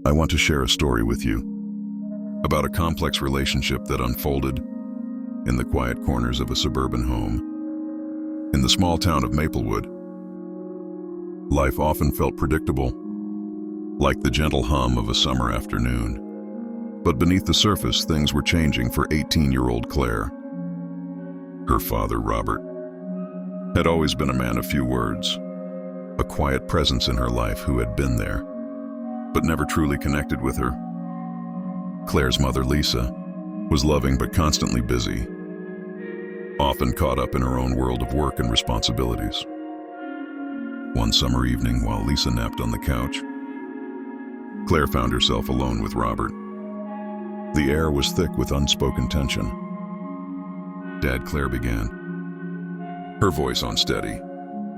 I want to share a story with you about a complex relationship that unfolded in the quiet corners of a suburban home. In the small town of Maplewood, life often felt predictable, like the gentle hum of a summer afternoon. But beneath the surface, things were changing for 18-year-old Claire. Her father, Robert, had always been a man of few words, a quiet presence in her life who had been there, but never truly connected with her. Claire's mother, Lisa, was loving but constantly busy, often caught up in her own world of work and responsibilities. One summer evening, while Lisa napped on the couch, Claire found herself alone with Robert. The air was thick with unspoken tension. "Dad," Claire began, her voice unsteady,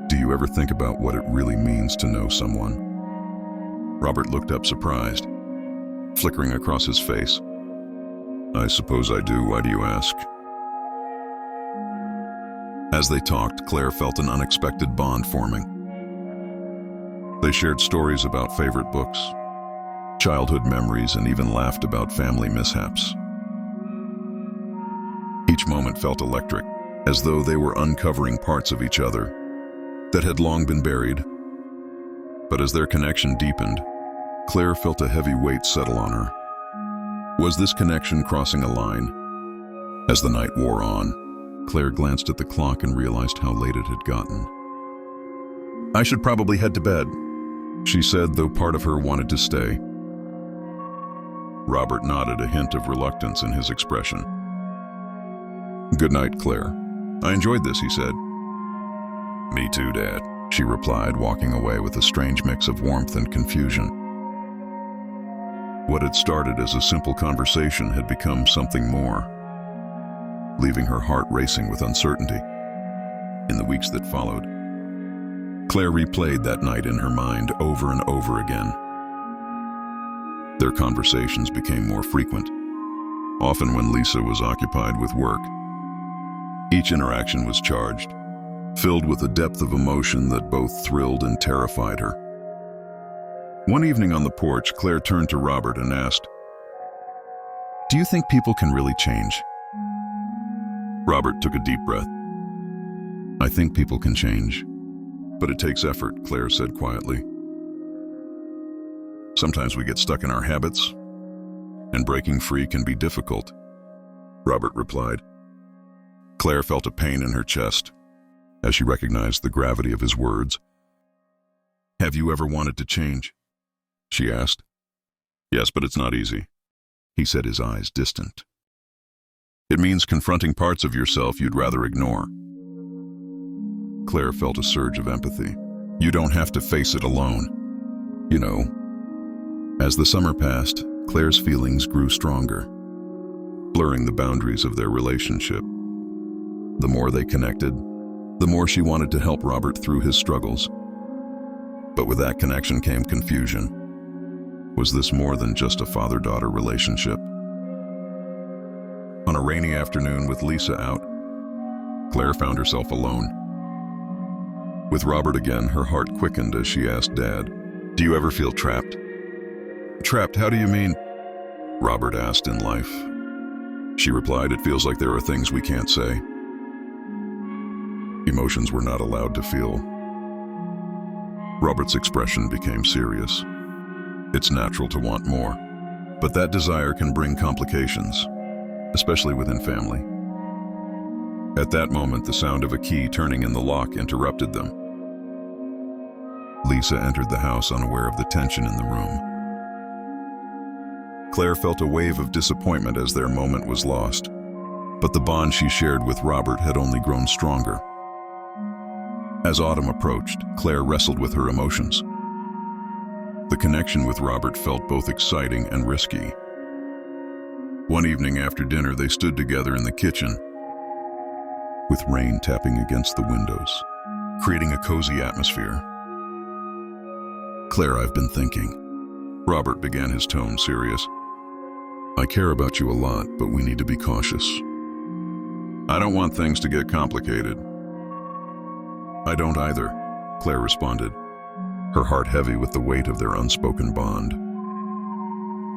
"do you ever think about what it really means to know someone?" Robert looked up surprised, flickering across his face. "I suppose I do. Why do you ask?" As they talked, Claire felt an unexpected bond forming. They shared stories about favorite books, childhood memories, and even laughed about family mishaps. Each moment felt electric, as though they were uncovering parts of each other that had long been buried. But as their connection deepened, Claire felt a heavy weight settle on her. Was this connection crossing a line? As the night wore on, Claire glanced at the clock and realized how late it had gotten. "I should probably head to bed," she said, though part of her wanted to stay. Robert nodded, a hint of reluctance in his expression. "Good night, Claire. I enjoyed this," he said. "Me too, Dad," she replied, walking away with a strange mix of warmth and confusion. What had started as a simple conversation had become something more, leaving her heart racing with uncertainty. In the weeks that followed, Claire replayed that night in her mind over and over again. Their conversations became more frequent, often when Lisa was occupied with work. Each interaction was charged, filled with a depth of emotion that both thrilled and terrified her. One evening on the porch, Claire turned to Robert and asked, "Do you think people can really change?" Robert took a deep breath. "I think people can change, but it takes effort," Claire said quietly. "Sometimes we get stuck in our habits, and breaking free can be difficult," Robert replied. Claire felt a pain in her chest as she recognized the gravity of his words. "Have you ever wanted to change?" she asked. "Yes, but it's not easy," he said, his eyes distant. "It means confronting parts of yourself you'd rather ignore." Claire felt a surge of empathy. "You don't have to face it alone, you know." As the summer passed, Claire's feelings grew stronger, blurring the boundaries of their relationship. The more they connected, the more she wanted to help Robert through his struggles. But with that connection came confusion. Was this more than just a father-daughter relationship? On a rainy afternoon with Lisa out, Claire found herself alone. With Robert again, her heart quickened as she asked Dad, "Do you ever feel trapped?" "Trapped? How do you mean?" Robert asked. "In life," she replied, "it feels like there are things we can't say. Emotions we're not allowed to feel." Robert's expression became serious. "It's natural to want more, but that desire can bring complications, especially within family." At that moment, the sound of a key turning in the lock interrupted them. Lisa entered the house, unaware of the tension in the room. Claire felt a wave of disappointment as their moment was lost, but the bond she shared with Robert had only grown stronger. As autumn approached, Claire wrestled with her emotions. The connection with Robert felt both exciting and risky. One evening after dinner, they stood together in the kitchen, with rain tapping against the windows, creating a cozy atmosphere. "Claire, I've been thinking." Robert began, his tone serious. "I care about you a lot, but we need to be cautious." "I don't want things to get complicated." "I don't either," Claire responded, her heart heavy with the weight of their unspoken bond.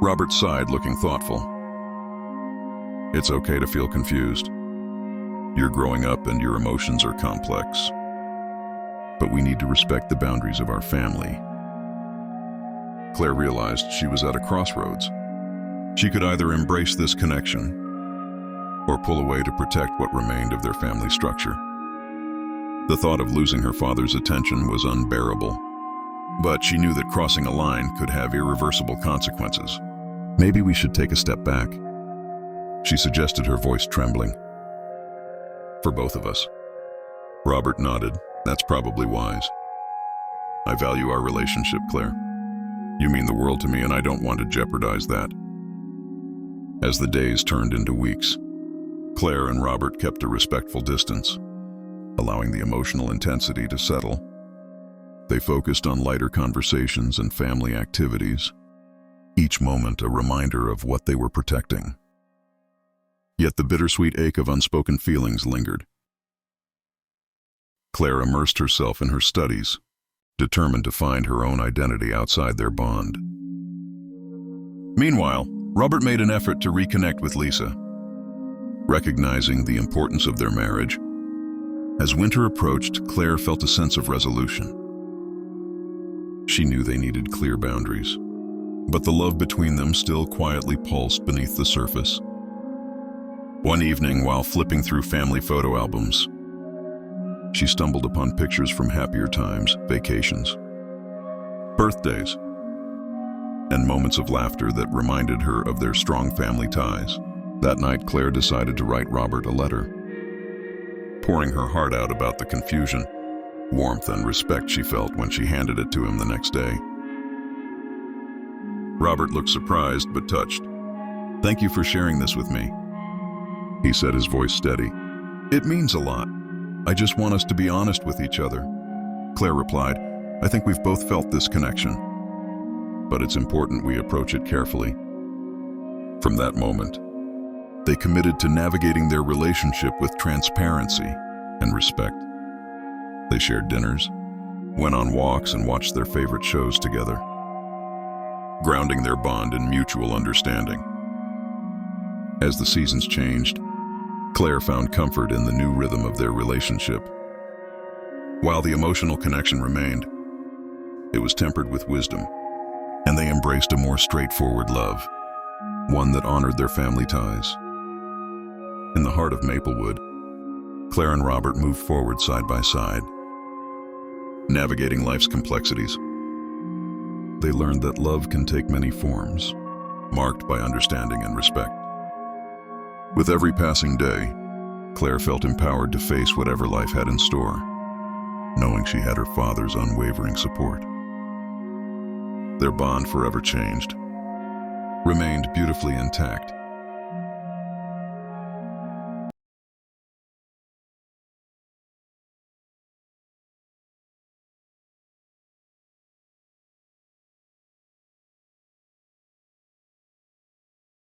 Robert sighed, looking thoughtful. It's okay to feel confused. You're growing up and your emotions are complex. But we need to respect the boundaries of our family. Claire realized she was at a crossroads. She could either embrace this connection or pull away to protect what remained of their family structure. The thought of losing her father's attention was unbearable, but she knew that crossing a line could have irreversible consequences. Maybe we should take a step back, she suggested, her voice trembling. For both of us. Robert nodded. That's probably wise. I value our relationship, Claire. You mean the world to me, and I don't want to jeopardize that. As the days turned into weeks, Claire and Robert kept a respectful distance, allowing the emotional intensity to settle. They focused on lighter conversations and family activities, each moment a reminder of what they were protecting. Yet the bittersweet ache of unspoken feelings lingered. Claire immersed herself in her studies, determined to find her own identity outside their bond. Meanwhile, Robert made an effort to reconnect with Lisa, recognizing the importance of their marriage. As winter approached, Claire felt a sense of resolution. She knew they needed clear boundaries, but the love between them still quietly pulsed beneath the surface. One evening, while flipping through family photo albums, she stumbled upon pictures from happier times, vacations, birthdays, and moments of laughter that reminded her of their strong family ties. That night, Claire decided to write Robert a letter, pouring her heart out about the confusion, warmth, and respect she felt when she handed it to him the next day. Robert looked surprised but touched. "Thank you for sharing this with me," he said, his voice steady. "It means a lot. I just want us to be honest with each other." Claire replied, "I think we've both felt this connection, but it's important we approach it carefully." From that moment, they committed to navigating their relationship with transparency and respect. They shared dinners, went on walks, and watched their favorite shows together, grounding their bond in mutual understanding. As the seasons changed, Claire found comfort in the new rhythm of their relationship. While the emotional connection remained, it was tempered with wisdom, and they embraced a more straightforward love, one that honored their family ties. In the heart of Maplewood, Claire and Robert moved forward side by side, navigating life's complexities. They learned that love can take many forms, marked by understanding and respect. With every passing day, Claire felt empowered to face whatever life had in store, knowing she had her father's unwavering support. Their bond, forever changed, remained beautifully intact,